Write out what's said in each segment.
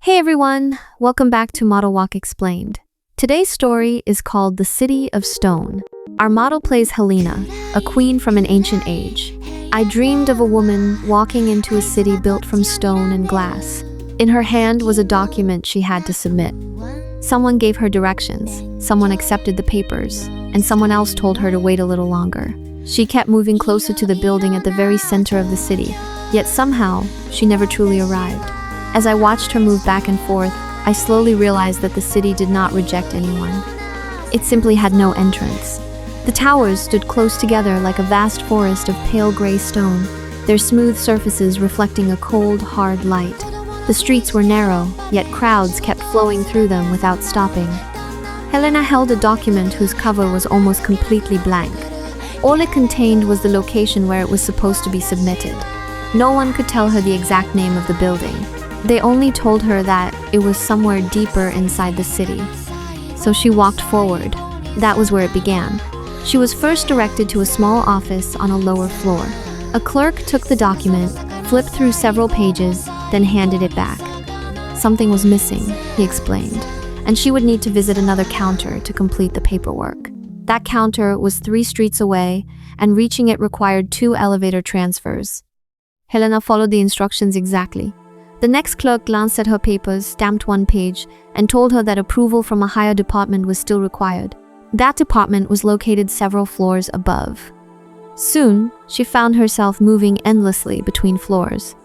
Hey everyone, welcome back to Model Walk Explained. Today's story is called The City of Stone. Our model plays Helena, a queen from an ancient age. I dreamed of a woman walking into a city built from stone and glass. In her hand was a document she had to submit. Someone gave her directions, someone accepted the papers, and someone else told her to wait a little longer. She kept moving closer to the building at the very center of the city, yet somehow she never truly arrived. As I watched her move back and forth, I slowly realized that the city did not reject anyone. It simply had no entrance. The towers stood close together like a vast forest of pale gray stone, their smooth surfaces reflecting a cold, hard light. The streets were narrow, yet crowds kept flowing through them without stopping. Helena held a document whose cover was almost completely blank. All it contained was the location where it was supposed to be submitted. No one could tell her the exact name of the building. They only told her that it was somewhere deeper inside the city. So she walked forward. That was where it began. She was first directed to a small office on a lower floor. A clerk took the document, flipped through several pages, then handed it back. Something was missing, he explained, and she would need to visit another counter to complete the paperwork. That counter was 3 streets away, and reaching it required 2 elevator transfers. Helena followed the instructions exactly. The next clerk glanced at her papers, stamped one page, and told her that approval from a higher department was still required. That department was located several floors above. Soon, she found herself moving endlessly between floors.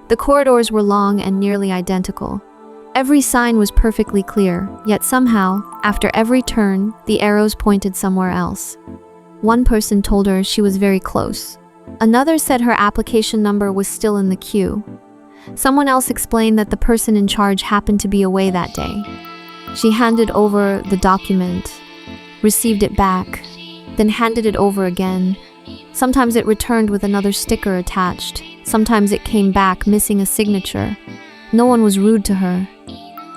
The corridors were long and nearly identical. Every sign was perfectly clear, yet somehow, after every turn, the arrows pointed somewhere else. One person told her she was very close. Another said her application number was still in the queue. Someone else explained that the person in charge happened to be away that day. She handed over the document, received it back, then handed it over again. Sometimes it returned with another sticker attached. Sometimes it came back missing a signature. No one was rude to her.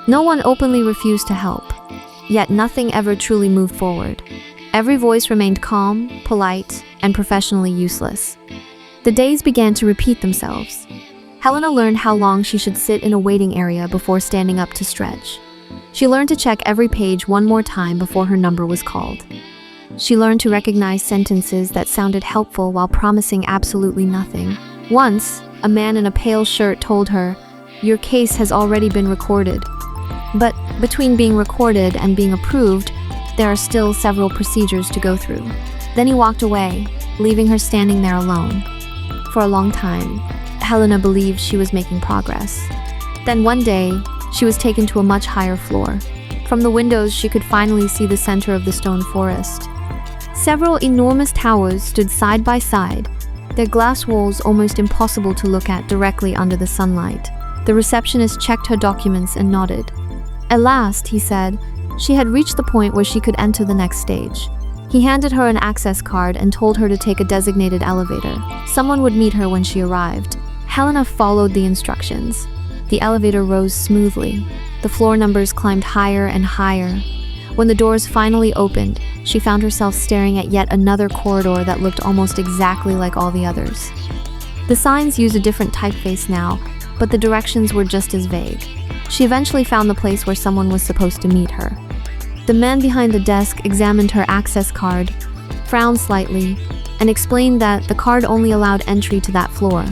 No one openly refused to help. Yet nothing ever truly moved forward. Every voice remained calm, polite, and professionally useless. The days began to repeat themselves. Helena learned how long she should sit in a waiting area before standing up to stretch. She learned to check every page one more time before her number was called. She learned to recognize sentences that sounded helpful while promising absolutely nothing. Once, a man in a pale shirt told her, "Your case has already been recorded." But between being recorded and being approved, there are still several procedures to go through. Then he walked away, leaving her standing there alone. For a long time, Helena believed she was making progress. Then one day, she was taken to a much higher floor. From the windows, she could finally see the center of the stone forest. Several enormous towers stood side by side, their glass walls almost impossible to look at directly under the sunlight. The receptionist checked her documents and nodded. At last, he said, she had reached the point where she could enter the next stage. He handed her an access card and told her to take a designated elevator. Someone would meet her when she arrived. Helena followed the instructions. The elevator rose smoothly. The floor numbers climbed higher and higher. When the doors finally opened, she found herself staring at yet another corridor that looked almost exactly like all the others. The signs used a different typeface now, but the directions were just as vague. She eventually found the place where someone was supposed to meet her. The man behind the desk examined her access card, frowned slightly, and explained that the card only allowed entry to that floor.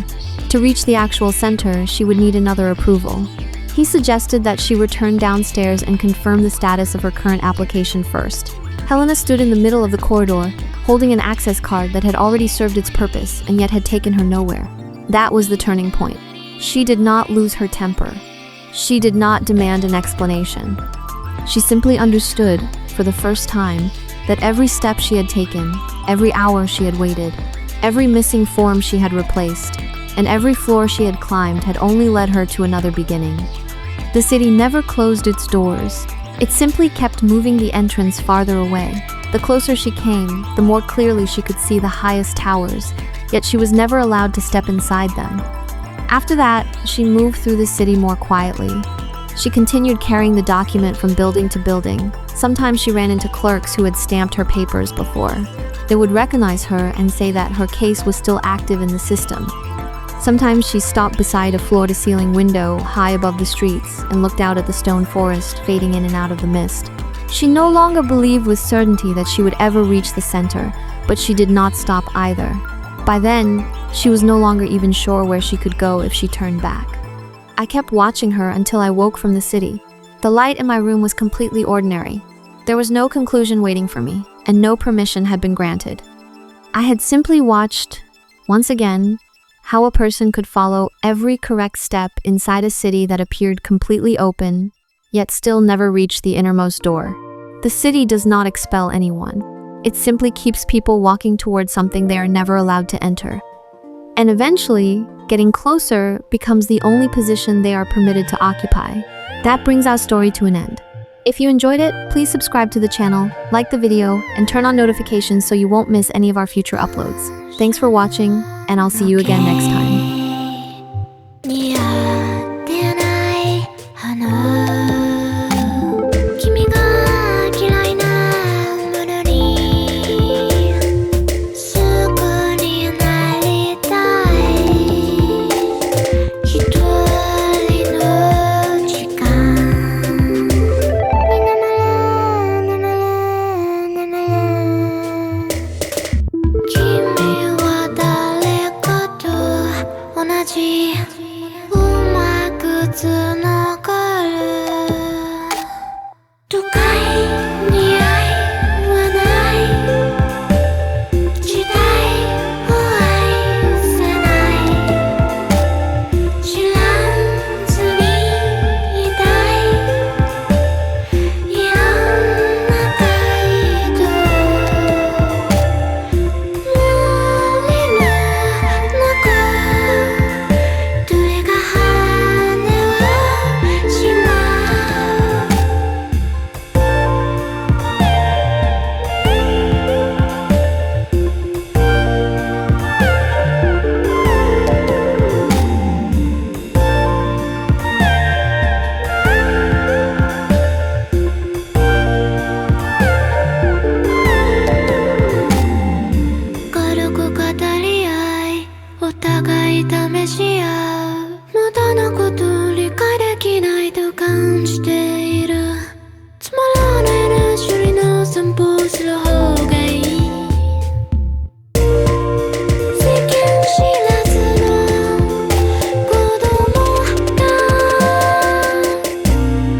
To reach the actual center, she would need another approval. He suggested that she return downstairs and confirm the status of her current application first. Helena stood in the middle of the corridor, holding an access card that had already served its purpose and yet had taken her nowhere. That was the turning point. She did not lose her temper. She did not demand an explanation. She simply understood, for the first time, that every step she had taken, every hour she had waited, every missing form she had replaced, and every floor she had climbed had only led her to another beginning. The city never closed its doors. It simply kept moving the entrance farther away. The closer she came, the more clearly she could see the highest towers, yet she was never allowed to step inside them. After that, she moved through the city more quietly. She continued carrying the document from building to building. Sometimes she ran into clerks who had stamped her papers before. They would recognize her and say that her case was still active in the system. Sometimes she stopped beside a floor-to-ceiling window high above the streets and looked out at the stone forest fading in and out of the mist. She no longer believed with certainty that she would ever reach the center, but she did not stop either. By then, she was no longer even sure where she could go if she turned back. I kept watching her until I woke from the city. The light in my room was completely ordinary. There was no conclusion waiting for me, and no permission had been granted. I had simply watched, once again, how a person could follow every correct step inside a city that appeared completely open, yet still never reached the innermost door. The city does not expel anyone. It simply keeps people walking towards something they are never allowed to enter. And eventually, getting closer becomes the only position they are permitted to occupy. That brings our story to an end. If you enjoyed it, please subscribe to the channel, like the video, and turn on notifications so you won't miss any of our future uploads. Thanks for watching, and I'll see you again next time.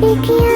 Thank you.